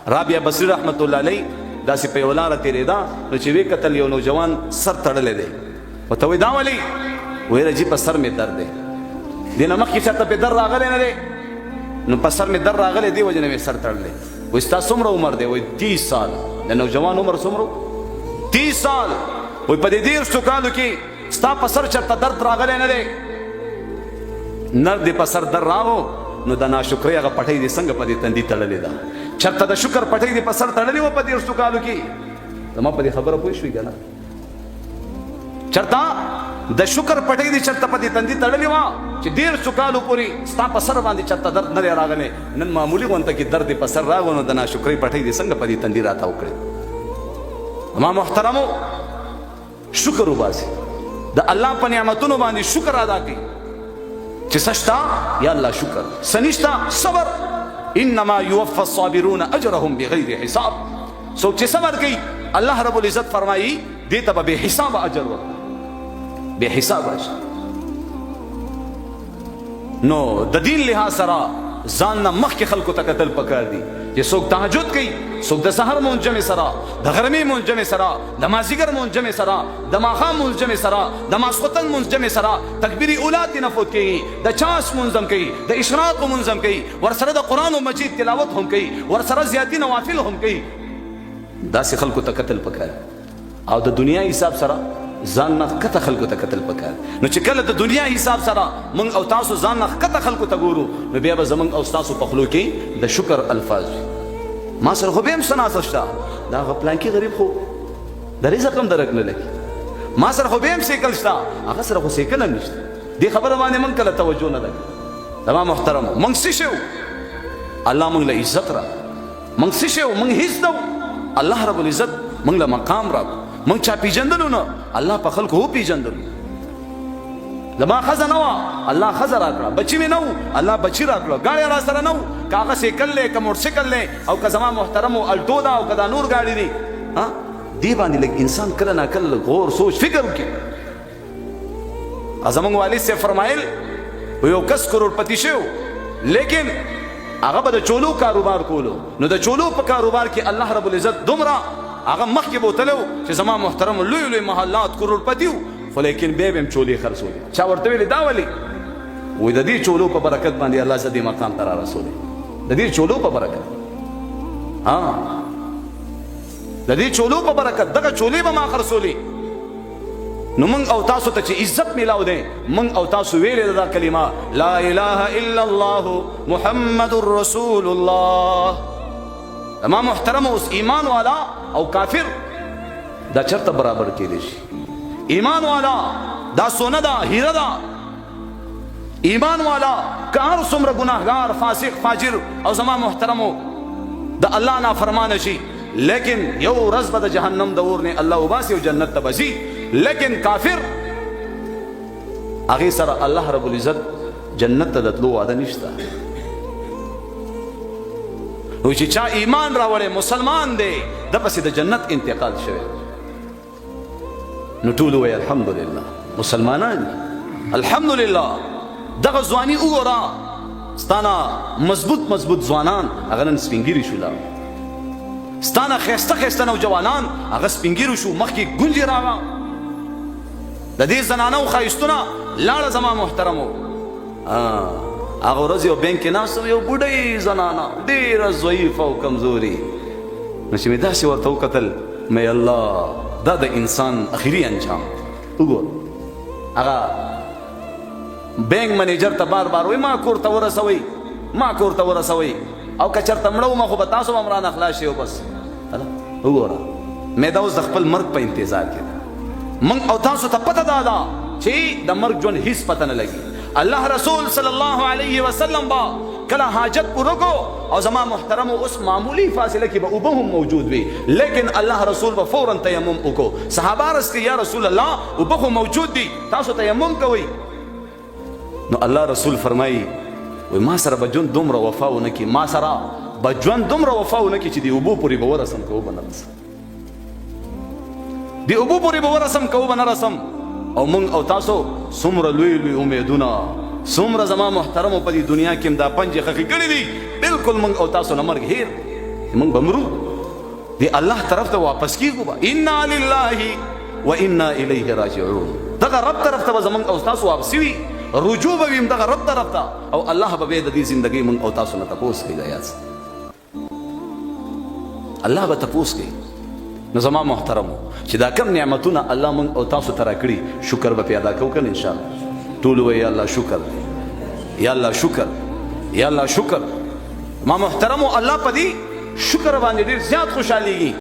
رابعه بصری رحمت الله علیه داسې په یوه لاره تېرېده نو چې ویې کتل یو نوجوان سر تړلی دی ورته وایي دا ولې وایي رجي په سر مې درد دی دې نه مخکې چاته پې در راغلی نه دی نو په سر مې در راغلی دی وجې نه مې سر تړلی وایي ستا څومره عمر دی وایي 30 سال د نوجوان عمر څومره 30 سال وایي په دې 30 کالو کې ستا په سر چېرته درد راغلی نه دی نر دې په سر در راغو نو د ناشکرۍ هغه پټۍ دې څنګه په دې تندي تړلې ده چېرته د شکر پټۍ دې په سر تړلې وه په 30 کالو کې زما په دې خبره پوه شوې که نه چېرته د شکر پټۍ دې چېرته په دې تندي تړلې وه چې 30 کالو پورې ستا په سر باندې چېرته درد نه دی راغلی نن معمولي غونته کې درد دې په سر راغو نو د ناشکرۍ پټۍ دې څنګه په دې تندي راتاو کړې زما محترمو شکر وباسي د الله په نعمتونو باندې شکر ادا کړي چې سشتا یا الله شکر سنشتا صبر انما يوفى الصابرون اجرهم بغیر حساب څوک چې صبر کوي الله رب العزت فرمایي دې ته به حساب اجر ورکړي بے حساب اجر نو د دین لحاظ سره ځان نه مخکې خلکو ته کتل پکار دي چې څوک تهجد کوي څوک د سحر مونځ جمع سره د غرمې مونځ جمع سره د مازدیګر مونځ جمع سره د ماښام مونځ جمع سره د ماسخوتن مونځ جمع سره تکبیر اولاد دې نفوت کوي د چاس مونځ هم کوي د اشراق مونځ هم کوي ورسره د قرآن مجید تلاوت هم کوي ورسره زیاتي نوافل هم کوي داسې خلکو ته کتل پکار او د دنیا حساب سره ځان نه ښکته خلکو ته کتل پکار نو چې کله د دنیا حساب سره موږ او تاسو ځان نه ښکته خلکو ته ګورو نو بیا به زموږ او ستاسو په خولو کې د شکر الفاظ وي ما سره خو بیا هم څه ناسته شته دا هغه پلانکي غریب خو د رزق هم درک نه لګي ما سره خو بیا هم سیکل شته هغه سره خو سیکل هم نشته دې خبره باندې موږ کله توجه نه ده زما محترمو موږ څه شو الله موږ له عزت را موږ څه شو موږ هیڅ نه الله رب العزت موږ له مقام را موږ چا پیژندلو نه الله په خلکو هو پیژندلو زما ښځه نه وه الله ښځه راکړه بچي مې نه و الله بچي راکړه ګاډی را سره نه و که هغه سیکل دی که موټرسیکل دی او که زما محترمو الټو ده او که دا نور ګاډي دي دې باندې لږ انسان کله نا کله غور سوچ فکر وکړي زموږ والد صاحب فرمایل یو کس کروڑپتی شو لیکن هغه به د چولو کاروبار کولو نو د چولو په کاروبار کې الله رب العزت دومره هغه مخکې بوتلو چې زما محترم لوی لوی محلات کروڑپتی و خو لیکن بیا به هم چولې خرڅولې چا ورته ویلې دا ولې وایي د دې چولو په برکت باندې الله زه دې مقام ته را رسولې د دې چولو په برکت د دې چولو په برکت دغه چولې به ما خرڅولې نو موږ او تاسو ته چې عزت میلاو دی موږ او تاسو ویلې دا کلمه لا اله الا الله محمد رسول الله ما محترم اوس ایمان والا او کافر دا چرته برابر کېدی شي ایمان والا دا سونه ده هیره ده ایمان والا که هر څومره ګناهګار فاسق فاجر او زما محترمو د الله نافرمانه شي لیکن یو ورځ به د جهنم د اور نه الله وباسي او جنت ته به ځي لیکن کافر هغې سره الله رب العزت جنت ته د تلو وعده نشته نو چې چا ایمان راوړی مسلمان دی د پسې د جنت انتقال شوی نو ټول وایي الحمدلله مسلمانان الحمدلله دغه ځواني وګوره ستانه مضبوط ځوانان هغه نن سپینګیري شوله ستانه ښایسته ښایسته نوجوانان هغه سپینګیرو شو مخکې ګونجې راغه د دې زنانو ښایستونه لاړه زما محترمو هغه ورځ یو بینک کې ناست یو بوډۍ زنانه ډېره ضعیفه او کمزوري نو چې مې داسې ورته وکتل مې الله دا د انسان اخري انجام وګور هغه بینک منیجر ته بار بار وایي ما کور ته ورسوئ او که چېرته مړه ومه خو به تاسو هم رانه خلاص شئ بس وګوره مې دا اوس د خپل مرګ په انتظار کې ده موږ او تاسو ته پته دا ده چې د مرګ ژوند هیڅ پته نه لګي الله رسول صلی الله علیه وسلم با کله حاجت پوره کو او زما محترمو اوس معمولی فاصله کې به اوبه هم موجود وي لیکن الله رسول به فورا تیمم وکړو صحابه عرض کړي یا رسول الله اوبه خو موجود دي تاسو تیمم کوئ نو الله رسول فرمایي وای ما سره به ژوند دومره وفا ونه کړي ما سره به ژوند دومره وفا ونه کړي چې د اوبو پورې به ورسم که وبه نه رسم د اوبو پورې به ورسم که وبه نه رسم او موږ او تاسو څومره لوی لوی امیدونه څومره زما محترمو په دې دنیا کې هم دا پنجې خښې کړي دي بلکل موږ او تاسو نه مرګ هیر موږ بمرو دی الله طرف ته واپس کیږو با انا لله و انا الیه راجعون دغه رب طرف ته زمونږ او تاسو واپسی وي رجوع به ویم دغه رب طرف ته او الله به د دې زندگی موږ او تاسو نه تپوس کوي یاد الله به تپوس کوي نو زما محترمو چې دا کم نعمتونه الله موږ او تاسو ته راکړي شکر به پیدا کوو کنه ان شاء الله ټول وی یا الله شکر یا الله شکر یا الله شکر ما محترمو الله په دې شکر باندې ډیر زیات خوشاليږي